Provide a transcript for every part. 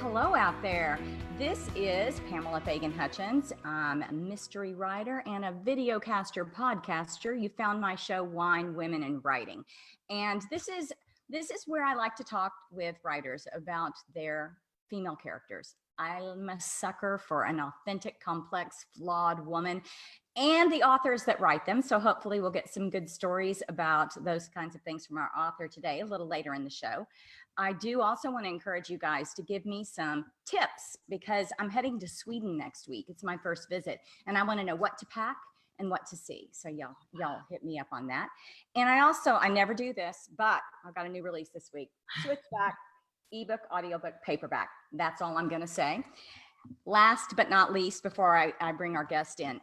Hello out there. This is Pamela Fagan Hutchins. I'm a mystery writer and a videocaster podcaster. You found my show Wine, Women, and Writing. And this is where I like to talk with writers about their female characters. I'm a sucker for an authentic, complex, flawed woman and the authors that write them. So hopefully we'll get some good stories about those kinds of things from our author today, a little later in the show. I do also want to encourage you guys to give me some tips because I'm heading to Sweden next week. It's my first visit and I want to know what to pack and what to see. So y'all hit me up on that. And I never do this, but I've got a new release this week. Switchback, ebook, audiobook, paperback. That's all I'm going to say. Last but not least, before I bring our guest in,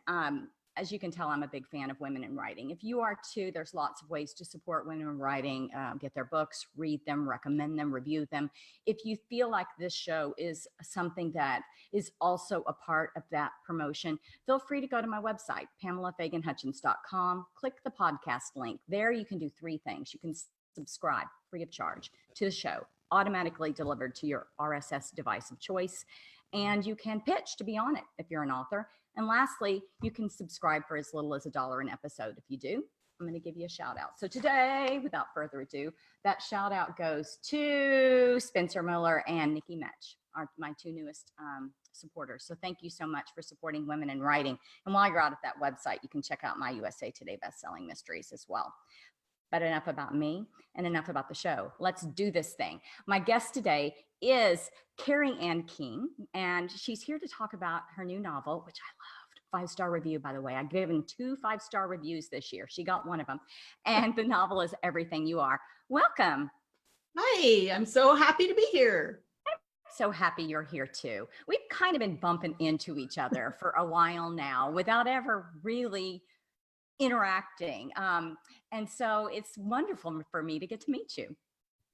as you can tell, I'm a big fan of women in writing. If you are too, there's lots of ways to support women in writing, get their books, read them, recommend them, review them. If you feel like this show is something that is also a part of that promotion, feel free to go to my website, PamelaFaganHutchins.com, click the podcast link. There you can do three things. You can subscribe free of charge to the show, automatically delivered to your RSS device of choice. And you can pitch to be on it if you're an author. And lastly, you can subscribe for as little as $1 an episode. If you do, I'm going to give you a shout out. So today, without further ado, that shout out goes to Spencer Miller and Nikki Metch, my two newest supporters. So thank you so much for supporting women in writing. And while you're out at that website, you can check out my USA Today bestselling mysteries as well. But enough about me and enough about the show. Let's do this thing. My guest today is Carrie Ann King, and she's here to talk about her new novel, which I loved. 5-star review, by the way. I've given 2 5-star reviews this year. She got one of them. And the novel is Everything You Are. Welcome. Hi, I'm so happy to be here. So happy you're here too. We've kind of been bumping into each other for a while now without ever really interacting. And so it's wonderful for me to get to meet you.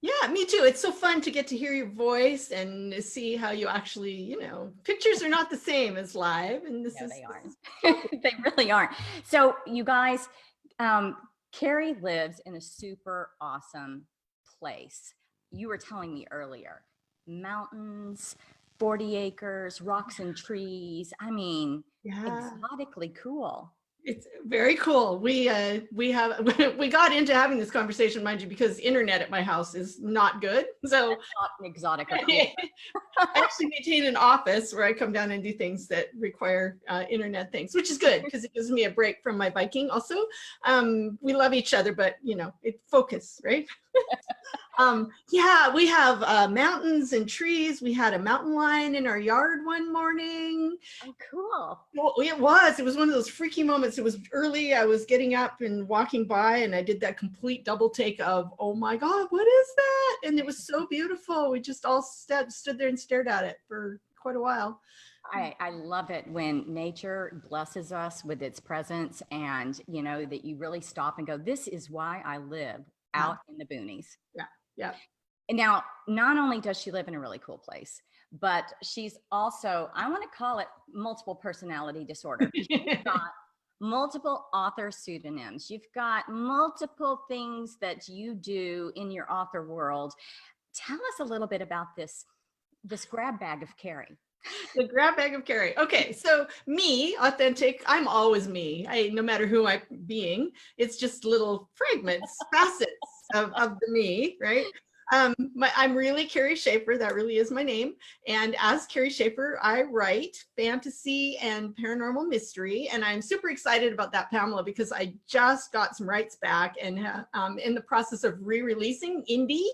Yeah, me too. It's so fun to get to hear your voice and see how you actually, pictures are not the same as live. And They aren't. They really aren't. So you guys, Carrie lives in a super awesome place. You were telling me earlier, mountains, 40 acres, rocks and trees. I mean, exotically cool. It's very cool. We got into having this conversation, mind you, because internet at my house is not good. So that's not exotic or cool. I actually maintain an office where I come down and do things that require internet things, which is good because it gives me a break from my biking. Also, we love each other, but it focus, right? We have mountains and trees. We had a mountain lion in our yard one morning. Oh, cool. Well, it was one of those freaky moments. It was early. I was getting up and walking by and I did that complete double take of, oh my God, what is that? And it was so beautiful. We just all stood there and stared at it for quite a while. I love it when nature blesses us with its presence and, that you really stop and go, this is why I live out in the boonies. Yeah. And now, not only does she live in a really cool place, but she's also, I want to call it multiple personality disorder. You've got multiple author pseudonyms. You've got multiple things that you do in your author world. Tell us a little bit about this grab bag of Carrie. The grab bag of Carrie. Okay, so me, authentic, I'm always me. No matter who I'm being, it's just little fragments, facets of the me, right? I'm really Carrie Schaefer. That really is my name. And as Carrie Schaefer, I write fantasy and paranormal mystery. And I'm super excited about that, Pamela, because I just got some rights back and in the process of re-releasing Indie,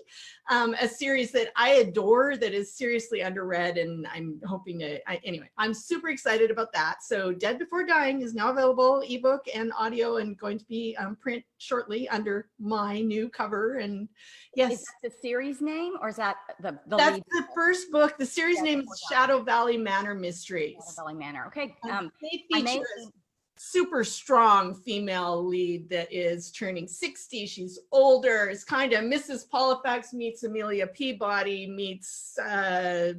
a series that I adore that is seriously underread. And I'm hoping anyway, I'm super excited about that. So Dead Before Dying is now available, ebook and audio, and going to be print shortly under my new cover. And yes. Is that the series name or is that the That's lead? the first book. The series name is Shadow Valley Manor Mysteries. Shadow Valley Manor. Okay. They feature a super strong female lead that is turning 60. She's older. It's kind of Mrs. Polifax meets Amelia Peabody meets, I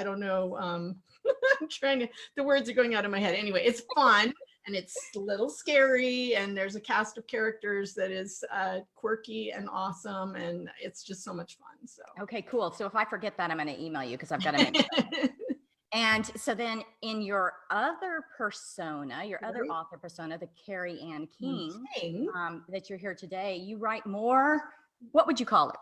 don't know. I'm the words are going out of my head. Anyway, it's fun. and it's a little scary, and there's a cast of characters that is quirky and awesome, and it's just so much fun. So Okay, cool. So if I forget that, I'm going to email you because I've got to make sure. And so then in your other persona, your other Right. author persona, the Carrie Ann King, King. that you're here today, you write more, what would you call it?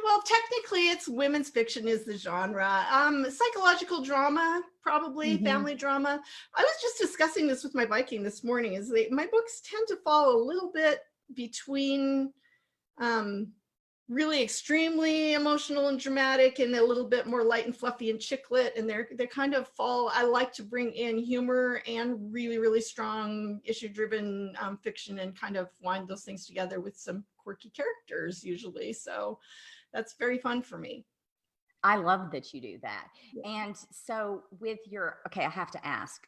Well, technically it's women's fiction is the genre. Psychological drama, probably Mhm. family drama. I was just discussing this with my Viking this morning, is my books tend to fall a little bit between um, really extremely emotional and dramatic and a little bit more light and fluffy and chick lit, and they're kind of fall. I like to bring in humor and really, really strong issue driven fiction and kind of wind those things together with some quirky characters usually. So that's very fun for me. I love that you do that. Yeah. And so with your, okay, I have to ask,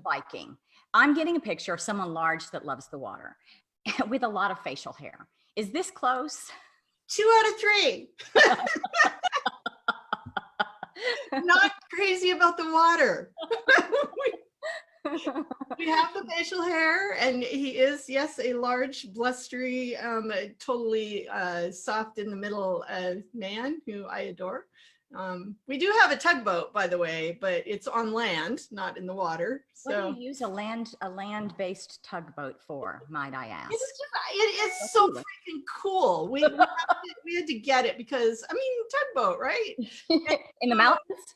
Viking, I'm getting a picture of someone large that loves the water with a lot of facial hair. Is this close? 2 out of 3. Not crazy about the water. We have the facial hair, and he is, yes, a large, blustery, totally soft in the middle man who I adore. We do have a tugboat, by the way, but it's on land, not in the water. What So do you use a land-based tugboat for, might I ask? it's so freaking cool. We had to get it because, I mean, tugboat, right? In the mountains?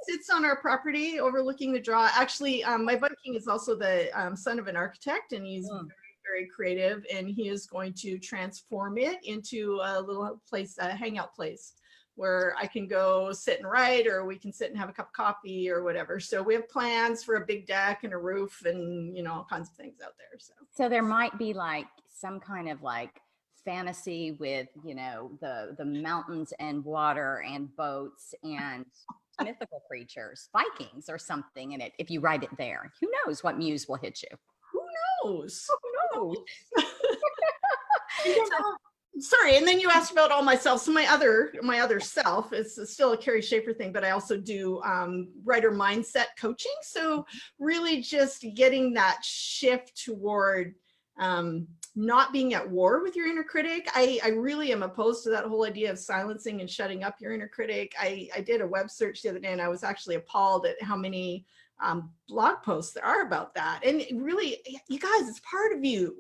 It's on our property overlooking the draw. Actually, my Viking is also the son of an architect, and he's very, very creative, and he is going to transform it into a little place, a hangout place where I can go sit and write, or we can sit and have a cup of coffee or whatever. So we have plans for a big deck and a roof and, you know, all kinds of things out there. So there might be like some kind of like fantasy with, you know, the mountains and water and boats and mythical creatures, Vikings or something in it. If you write it there, who knows what muse will hit you? Who knows? Who knows? Sorry, and then you asked about all myself. So my other self is still a Carrie Schaefer thing, but I also do writer mindset coaching. So really just getting that shift toward not being at war with your inner critic. I really am opposed to that whole idea of silencing and shutting up your inner critic. I did a web search the other day, and I was actually appalled at how many blog posts there are about that. And it really, you guys, it's part of you.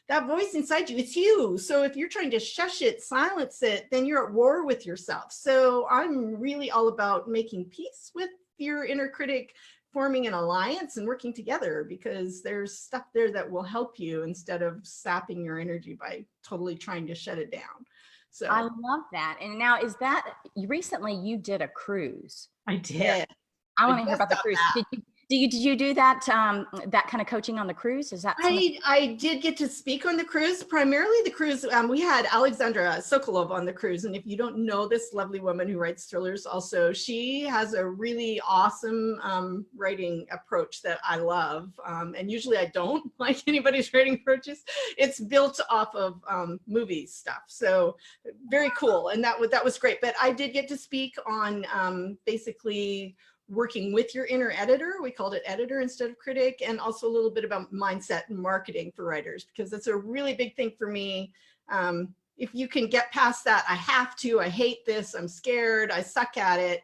That voice inside you, it's you. So if you're trying to shush it, silence it, then you're at war with yourself. So I'm really all about making peace with your inner critic, forming an alliance and working together, because there's stuff there that will help you instead of sapping your energy by totally trying to shut it down. So I love that. And now is that recently you did a cruise? I did. I want to hear about the cruise. Did you do that that kind of coaching on the cruise? Is that I did get to speak on the cruise, primarily the cruise. We had Alexandra Sokolov on the cruise, and if you don't know this lovely woman who writes thrillers, also she has a really awesome writing approach that I love, and usually I don't like anybody's writing approaches. It's built off of movie stuff, so very cool, and that was great. But I did get to speak on basically working with your inner editor. We called it editor instead of critic, and also a little bit about mindset and marketing for writers, because it's a really big thing for me. If you can get past that, I have to, I hate this, I'm scared, I suck at it,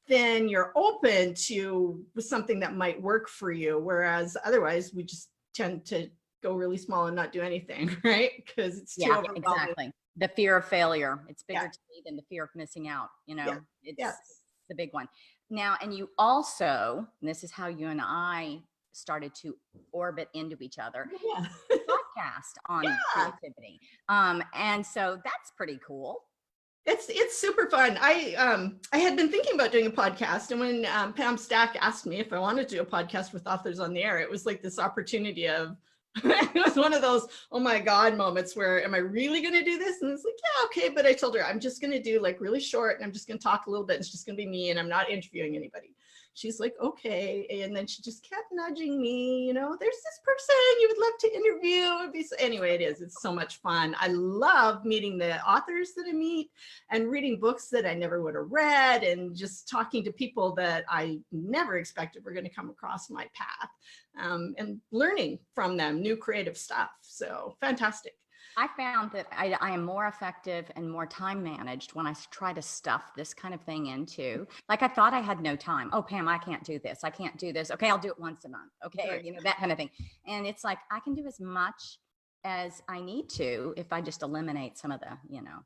then you're open to something that might work for you. Whereas otherwise we just tend to go really small and not do anything, right? Because it's too overwhelming. Exactly. The fear of failure. It's bigger to me than the fear of missing out. You know, it's the big one. Now, and you also, and this is how you and I started to orbit into each other, podcast on creativity. And so that's pretty cool. It's super fun. I had been thinking about doing a podcast, and when Pam Stack asked me if I wanted to do a podcast with authors on the air, it was like this opportunity of, it was one of those, oh my God moments where, am I really going to do this? And it's like, yeah, okay. But I told her, I'm just going to do like really short, and I'm just going to talk a little bit. It's just going to be me, and I'm not interviewing anybody. she's like, okay. And then she just kept nudging me, you know, there's this person you would love to interview. It'd be so, anyway, it is. It's so much fun. I love meeting the authors that I meet and reading books that I never would have read and just talking to people that I never expected were going to come across my path, and learning from them new creative stuff. So fantastic. I found that I am more effective and more time managed when I try to stuff this kind of thing into, like, I thought I had no time. Oh, Pam, I can't do this. I can't do this. Okay, I'll do it once a month. Okay. Right. You know, that kind of thing. And it's like, I can do as much as I need to if I just eliminate some of the, you know,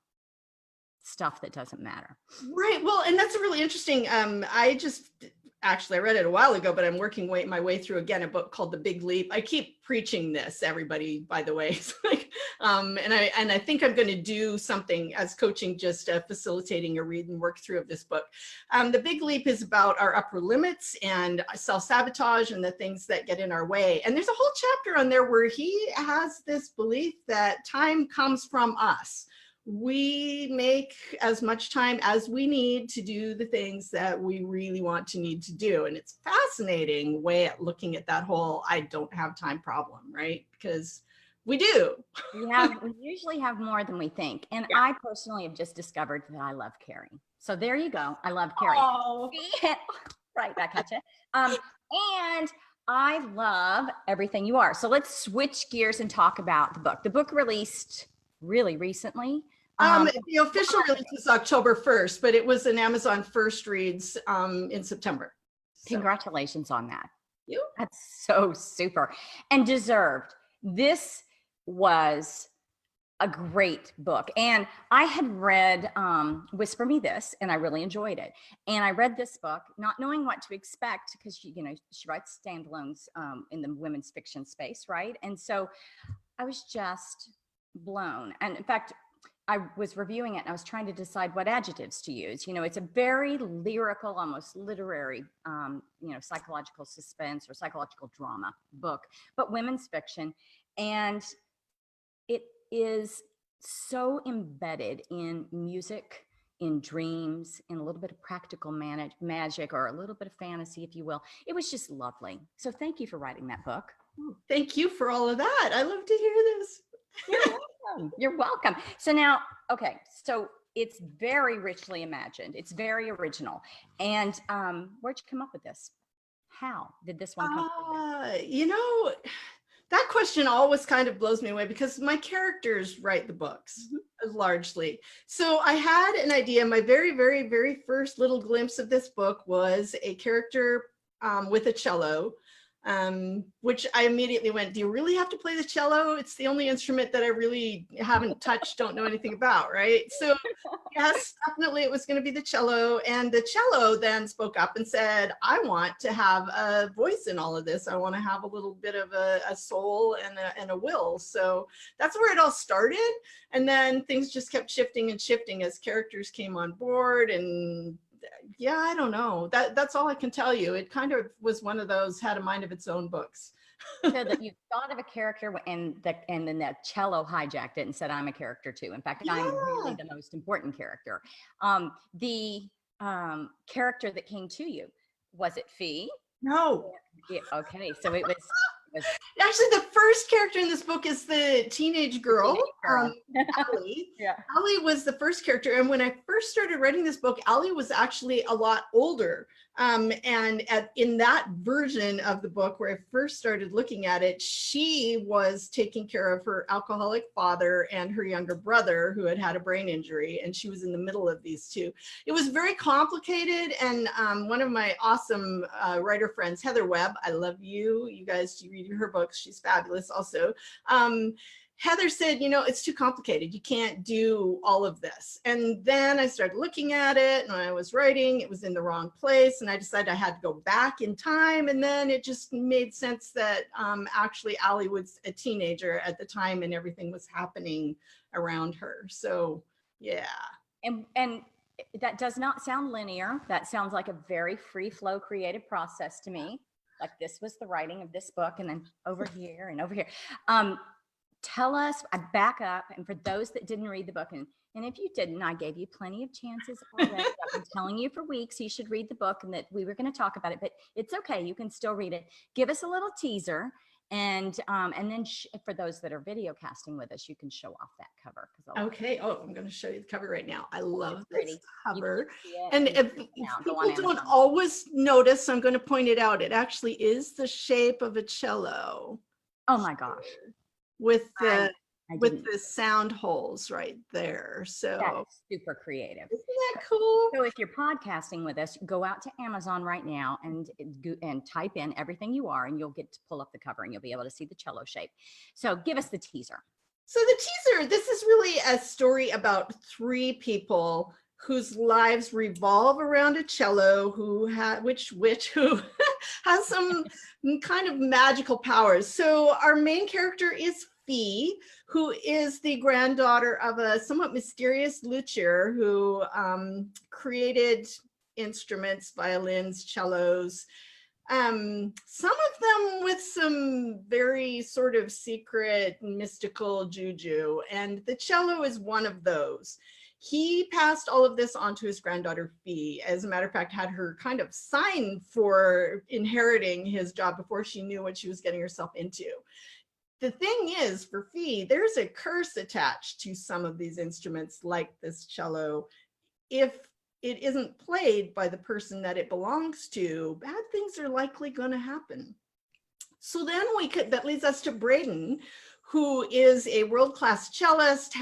stuff that doesn't matter. Right. Well, and that's really interesting. I read it a while ago, but I'm working my way through again a book called The Big Leap. I keep preaching this, everybody, by the way. It's like, and I think I'm going to do something as coaching, just facilitating a read and work through of this book. The Big Leap is about our upper limits and self-sabotage and the things that get in our way. And there's a whole chapter on there where he has this belief that time comes from us. We make as much time as we need to do the things that we really want to need to do. And it's fascinating way at looking at that whole I don't have time problem, right? Because we do. We usually have more than we think. And Yeah. I personally have just discovered that I love Carrie. So there you go. I love Carrie. Oh. Right, back at you. And I love Everything You Are. So let's switch gears and talk about the book. The book released really recently. The official release was October 1st, but it was an Amazon First Reads in September. So. Congratulations on that. You? That's so super and deserved. This was a great book. And I had read Whisper Me This, and I really enjoyed it. And I read this book not knowing what to expect, because she writes standalones in the women's fiction space, right? And so I was just blown. And in fact, I was reviewing it and I was trying to decide what adjectives to use. You know, it's a very lyrical, almost literary, psychological suspense or psychological drama book, but women's fiction. And it is so embedded in music, in dreams, in a little bit of practical magic, or a little bit of fantasy, if you will. It was just lovely. So thank you for writing that book. Thank you for all of that. I love to hear this. You're welcome. You're welcome. So now, okay, so it's very richly imagined. It's very original. And where'd you come up with this? How did this one come to you? You know, that question always kind of blows me away because my characters write the books largely. So I had an idea. My very, very, very first little glimpse of this book was a character with a cello, which I immediately went, do you really have to play the cello? It's the only instrument that I really haven't touched, don't know anything about, right? So yes, definitely it was going to be the cello. And the cello then spoke up and said, I want to have a voice in all of this. I want to have a little bit of a soul and a will. So that's where it all started. And then things just kept shifting and shifting as characters came on board. And yeah, I don't know. That's all I can tell you. It kind of was one of those had a mind of its own books. So that you thought of a character and then the cello hijacked it and said, I'm a character too. In fact, I'm really the most important character. The character that came to you, was it Fee? No. Yeah, okay, so it was actually the first character in this book is the teenage girl. Allie. Yeah. Allie was the first character, and when I first started writing this book, Allie was actually a lot older. And in that version of the book where I first started looking at it, she was taking care of her alcoholic father and her younger brother who had had a brain injury, and she was in the middle of these two. It was very complicated, and one of my awesome writer friends, Heather Webb, I love you. You guys, you read her books. She's fabulous also. Heather said, you know, it's too complicated. You can't do all of this. And then I started looking at it, and when I was writing, it was in the wrong place. And I decided I had to go back in time. And then it just made sense that actually Allie was a teenager at the time and everything was happening around her. So, yeah. And that does not sound linear. That sounds like a very free flow creative process to me. Like this was the writing of this book, and then over here and over here. tell us, I back up. And for those that didn't read the book, and if you didn't, I gave you plenty of chances already. I've been telling you for weeks you should read the book and that we were going to talk about it, but it's okay. You can still read it. Give us a little teaser. And then for those that are video casting with us, you can show off that cover. Okay. Oh, I'm going to show you the cover right now. I love this cover. It, and if people don't always notice, I'm going to point it out. It actually is the shape of a cello. Oh my gosh. With the sound holes right there. So that's super creative. Isn't that cool? So if you're podcasting with us, go out to Amazon right now and type in Everything You Are, and you'll get to pull up the cover and you'll be able to see the cello shape. So give us the teaser. So the teaser, this is really a story about 3 people whose lives revolve around a cello who has some kind of magical powers. So our main character is Fee, who is the granddaughter of a somewhat mysterious luthier who created instruments, violins, cellos, some of them with some very sort of secret mystical juju, and the cello is one of those. He passed all of this on to his granddaughter Fee. As a matter of fact, had her kind of sign for inheriting his job before she knew what she was getting herself into. The thing is, for Fee, there's a curse attached to some of these instruments, like this cello. If it isn't played by the person that it belongs to, bad things are likely going to happen. So then that leads us to Braden, who is a world-class cellist,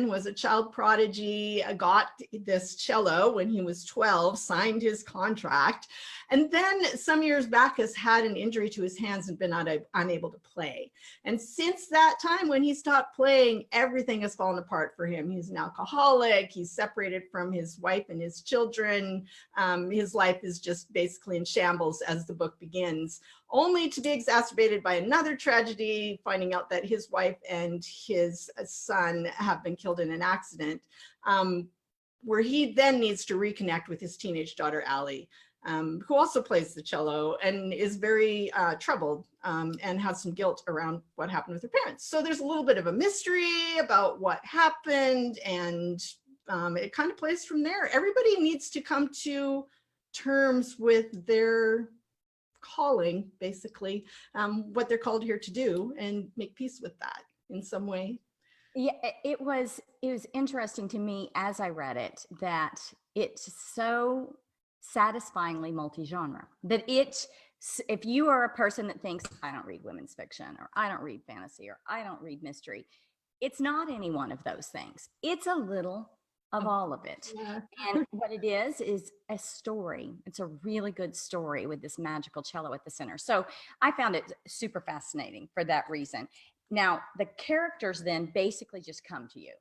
was a child prodigy, got this cello when he was 12, signed his contract, and then some years back has had an injury to his hands and been unable to play. And since that time when he stopped playing, everything has fallen apart for him. He's an alcoholic, he's separated from his wife and his children. His life is just basically in shambles as the book begins, only to be exacerbated by another tragedy, finding out that his wife and his son have been killed in an accident, where he then needs to reconnect with his teenage daughter, Allie, who also plays the cello and is very troubled and has some guilt around what happened with her parents. So there's a little bit of a mystery about what happened, and it kind of plays from there. Everybody needs to come to terms with their calling, basically, what they're called here to do, and make peace with that in some way. Yeah, it was interesting to me as I read it that it's so satisfyingly multi-genre that if you are a person that thinks I don't read women's fiction, or I don't read fantasy, or I don't read mystery, it's not any one of those things. It's a little of all of it. Yeah. And what it is a story. It's a really good story with this magical cello at the center. So I found it super fascinating for that reason. Now, the characters then basically just come to you.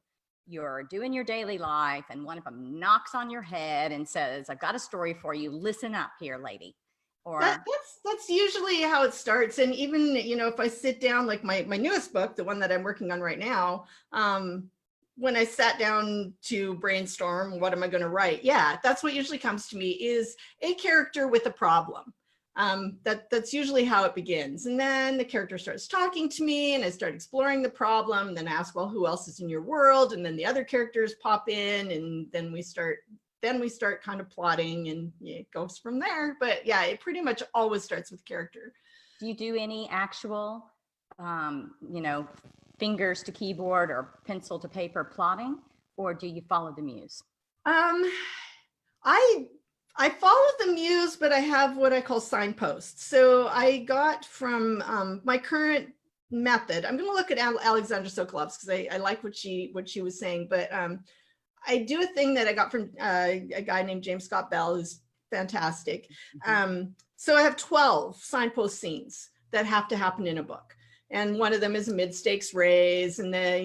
You're doing your daily life, and one of them knocks on your head and says, I've got a story for you. Listen up here, lady. Or that's usually how it starts. And even, if I sit down, like my newest book, the one that I'm working on right now, when I sat down to brainstorm, what am I going to write? Yeah, that's what usually comes to me, is a character with a problem. That's usually how it begins. And then the character starts talking to me, and I start exploring the problem. And then I ask, well, who else is in your world? And then the other characters pop in, and then we start kind of plotting, and it goes from there. But yeah, it pretty much always starts with character. Do you do any actual, fingers to keyboard or pencil to paper plotting, or do you follow the muse? I follow the muse, but I have what I call signposts. So I got from my current method, I'm going to look at Alexandra Sokolov's because I like what she was saying, but I do a thing that I got from a guy named James Scott Bell, who's fantastic. Mm-hmm. So I have 12 signpost scenes that have to happen in a book. And one of them is a mid-stakes raise, and then,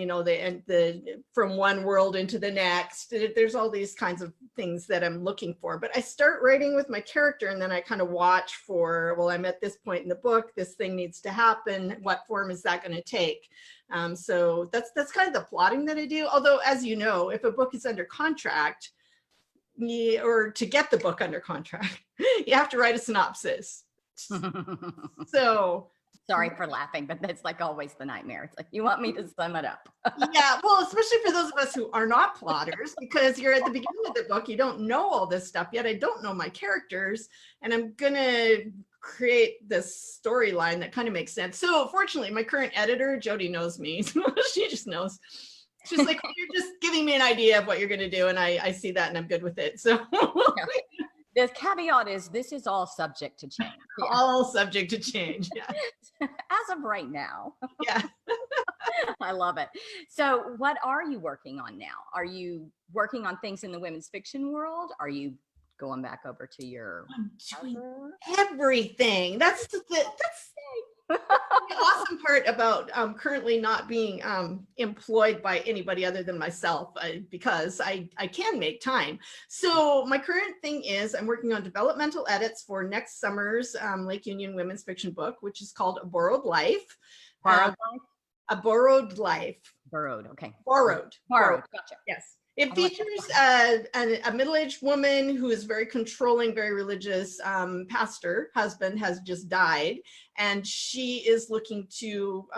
the from one world into the next. There's all these kinds of things that I'm looking for. But I start writing with my character, and then I kind of watch for, well, I'm at this point in the book, this thing needs to happen. What form is that going to take? So that's kind of the plotting that I do. Although, as you know, if a book is under contract, or to get the book under contract, you have to write a synopsis. So Sorry for laughing, but that's like always the nightmare. It's like, you want me to sum it up. Yeah, well, especially for those of us who are not plotters, because you're at the beginning of the book, you don't know all this stuff yet. I don't know my characters, and I'm gonna create this storyline that kind of makes sense. So fortunately, my current editor, Jody, knows me. She just knows. She's like, "Oh, you're just giving me an idea of what you're gonna do, and I see that, and I'm good with it." So The caveat is this is all subject to change. Yeah. all subject to change. Yeah. As of right now. Yeah. I love it. So what are you working on now? Are you working on things in the women's fiction world? Are you going back over to your I'm doing everything. That's the awesome part about currently not being employed by anybody other than myself, because I can make time. So my current thing is I'm working on developmental edits for next summer's Lake Union women's fiction book, which is called A Borrowed Life. Borrowed Life? A Borrowed Life. Borrowed, okay. Borrowed. Gotcha. Yes. It features a middle-aged woman who is very controlling, very religious. Pastor husband has just died, and she is looking to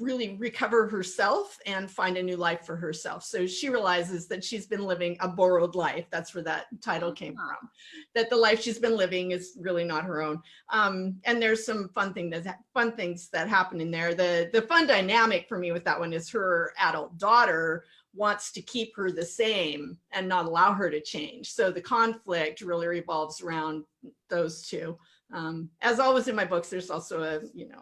really recover herself and find a new life for herself. So she realizes that she's been living a borrowed life. That's where that title came from. That the life she's been living is really not her own. And there's some fun things that happen in there. The fun dynamic for me with that one is her adult daughter wants to keep her the same and not allow her to change. So the conflict really revolves around those two. As always in my books, there's also a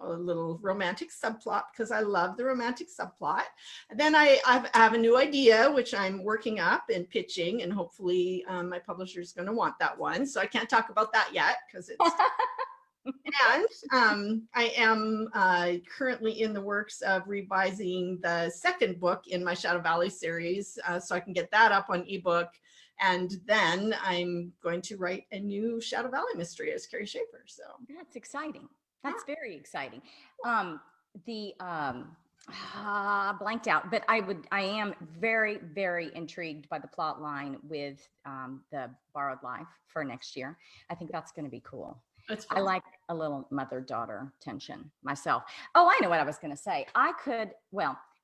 little romantic subplot because I love the romantic subplot. And then I have a new idea, which I'm working up and pitching, and hopefully my publisher is going to want that one. So I can't talk about that yet because it's and I am currently in the works of revising the second book in my Shadow Valley series, so I can get that up on ebook. And then I'm going to write a new Shadow Valley mystery as Carrie Schaefer. So that's exciting. That's very exciting. Blanked out, but I am very, very intrigued by the plot line with the Borrowed Life for next year. I think that's going to be cool. I like a little mother-daughter tension myself. Oh, I know what I was going to say.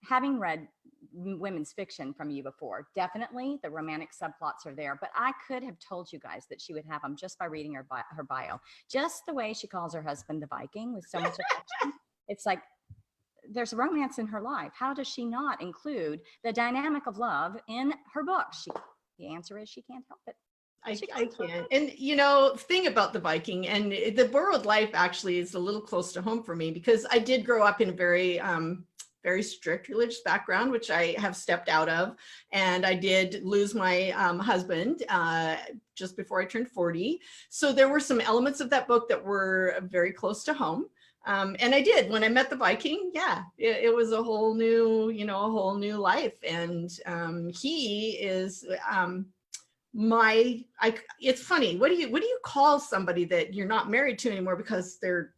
Having read women's fiction from you before, definitely the romantic subplots are there, but I could have told you guys that she would have them just by reading her bio. Just the way she calls her husband the Viking with so much affection. It's like there's romance in her life. How does she not include the dynamic of love in her book? The answer is she can't help it. I can. And the thing about the Viking and the Borrowed Life actually is a little close to home for me because I did grow up in a very very strict religious background, which I have stepped out of. And I did lose my husband just before I turned 40. So there were some elements of that book that were very close to home. And I did, when I met the Viking, it was a whole new, a whole new life. And he is it's funny. What do you call somebody that you're not married to anymore because they're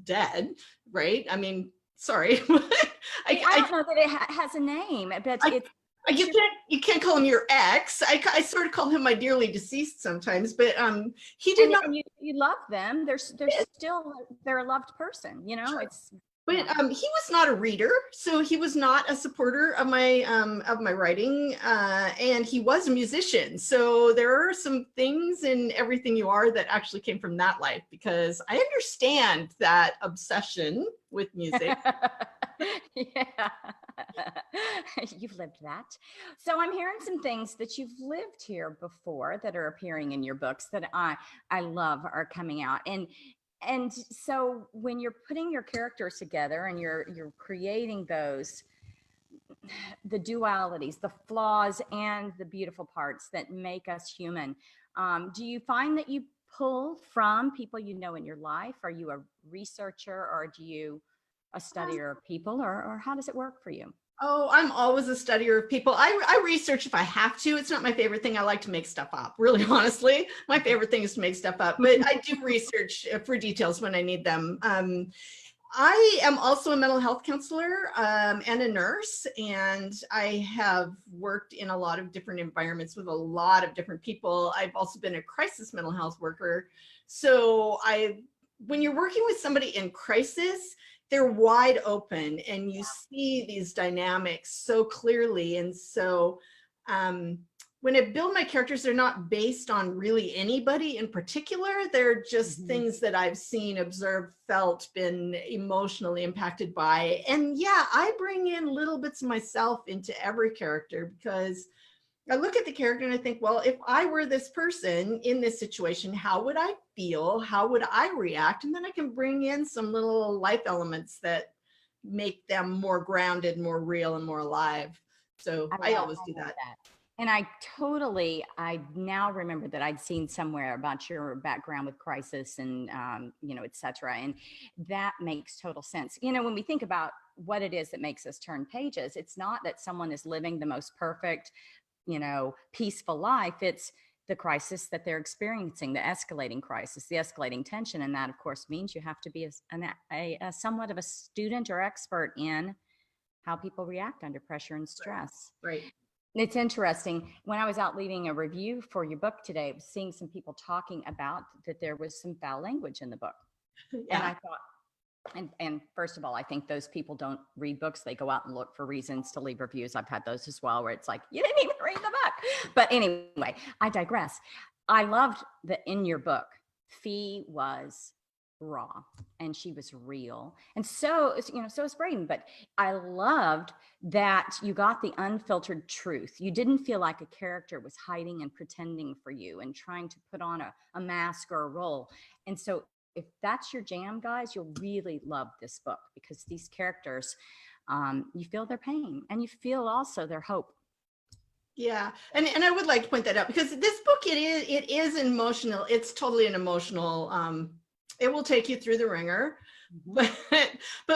dead, right? I mean, sorry. I don't know that it has a name, but you can't call him your ex. I sort of call him my dearly deceased sometimes, but he did not. And you love them. They're a loved person. Sure. But he was not a reader, so he was not a supporter of my writing, and he was a musician. So there are some things in Everything You Are that actually came from that life, because I understand that obsession with music. Yeah, you've lived that. So I'm hearing some things that you've lived here before that are appearing in your books that I love are coming out. And so when you're putting your characters together and you're creating those, the dualities, the flaws, and the beautiful parts that make us human, do you find that you pull from people you know in your life? Are you a researcher, or do you a studier of people, or how does it work for you? Oh, I'm always a studier of people. I research if I have to. It's not my favorite thing. I like to make stuff up, really, honestly. My favorite thing is to make stuff up, but I do research for details when I need them. I am also a mental health counselor and a nurse, and I have worked in a lot of different environments with a lot of different people. I've also been a crisis mental health worker. So I when you're working with somebody in crisis, they're wide open and you see these dynamics so clearly. And so when I build my characters, they're not based on really anybody in particular. They're just things that I've seen, observed, felt, been emotionally impacted by. And yeah, I bring in little bits of myself into every character because I look at the character and I think, well, if I were this person in this situation, how would I feel? How would I react? And then I can bring in some little life elements that make them more grounded, more real, and more alive. So I always do that. And I now remember that I'd seen somewhere about your background with crisis and, et cetera. And that makes total sense. When we think about what it is that makes us turn pages, it's not that someone is living the most perfect, peaceful life. It's the crisis that they're experiencing, the escalating crisis, the escalating tension. And that, of course, means you have to be a somewhat of a student or expert in how people react under pressure and stress. Right. It's interesting. When I was out leaving a review for your book today, I was seeing some people talking about that there was some foul language in the book. Yeah. And I thought, and first of all, I think those people don't read books. They go out and look for reasons to leave reviews. I've had those as well, where it's like, you didn't even read the book. But anyway, I digress. I loved that in your book, Fee was raw and she was real. And so is Braden. But I loved that you got the unfiltered truth. You didn't feel like a character was hiding and pretending for you and trying to put on a mask or a role. And so if that's your jam, guys, you'll really love this book because these characters, you feel their pain and you feel also their hope. Yeah. And I would like to point that out because this book, it is emotional. It's totally an emotional, it will take you through the ringer. But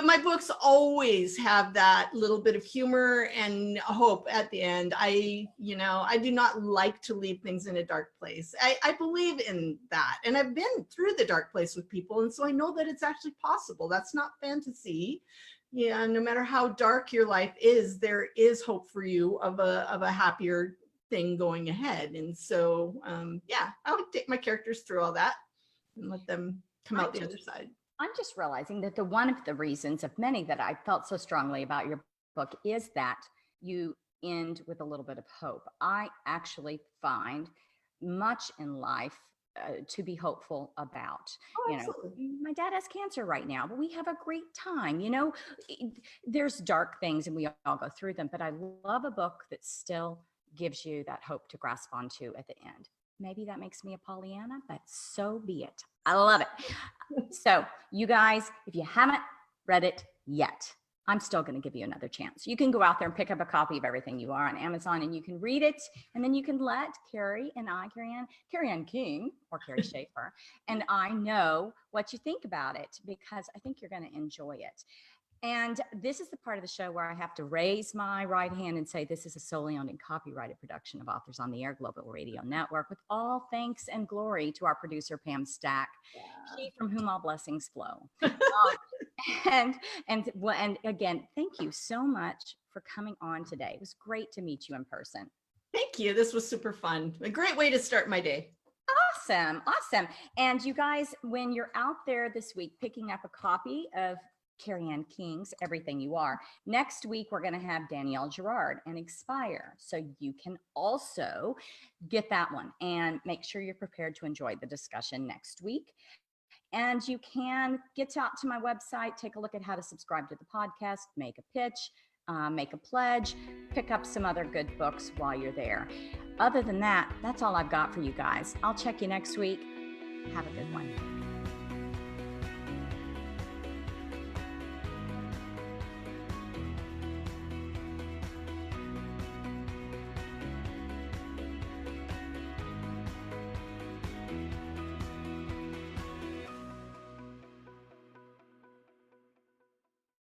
my books always have that little bit of humor and hope at the end. I do not like to leave things in a dark place. I believe in that. And I've been through the dark place with people. And so I know that it's actually possible. That's not fantasy. Yeah, no matter how dark your life is, there is hope for you of a happier thing going ahead. And so, I would take my characters through all that and let them come out the other side. I'm just realizing that one of the reasons of many that I felt so strongly about your book is that you end with a little bit of hope. I actually find much in life to be hopeful about. My dad has cancer right now, but we have a great time. There's dark things and we all go through them, but I love a book that still gives you that hope to grasp onto at the end. Maybe that makes me a Pollyanna, but so be it. I love it. So you guys, if you haven't read it yet, I'm still going to give you another chance. You can go out there and pick up a copy of Everything You Are on Amazon and you can read it. And then you can let Carrie Ann King or Carrie Schaefer, and I know what you think about it because I think you're going to enjoy it. And this is the part of the show where I have to raise my right hand and say, this is a solely owned and copyrighted production of Authors on the Air Global Radio Network, with all thanks and glory to our producer, Pam Stack, she from whom all blessings flow. And again, thank you so much for coming on today. It was great to meet you in person. Thank you. This was super fun. A great way to start my day. Awesome. And you guys, when you're out there this week picking up a copy of Carrie Ann King's Everything You Are, next week we're going to have Danielle Girard and Expire, so you can also get that one and make sure you're prepared to enjoy the discussion next week. And you can get out to my website, take a look at how to subscribe to the podcast, make a pitch, make a pledge, pick up some other good books while you're there. Other than that, that's all I've got for you guys. I'll check you next week. Have a good one.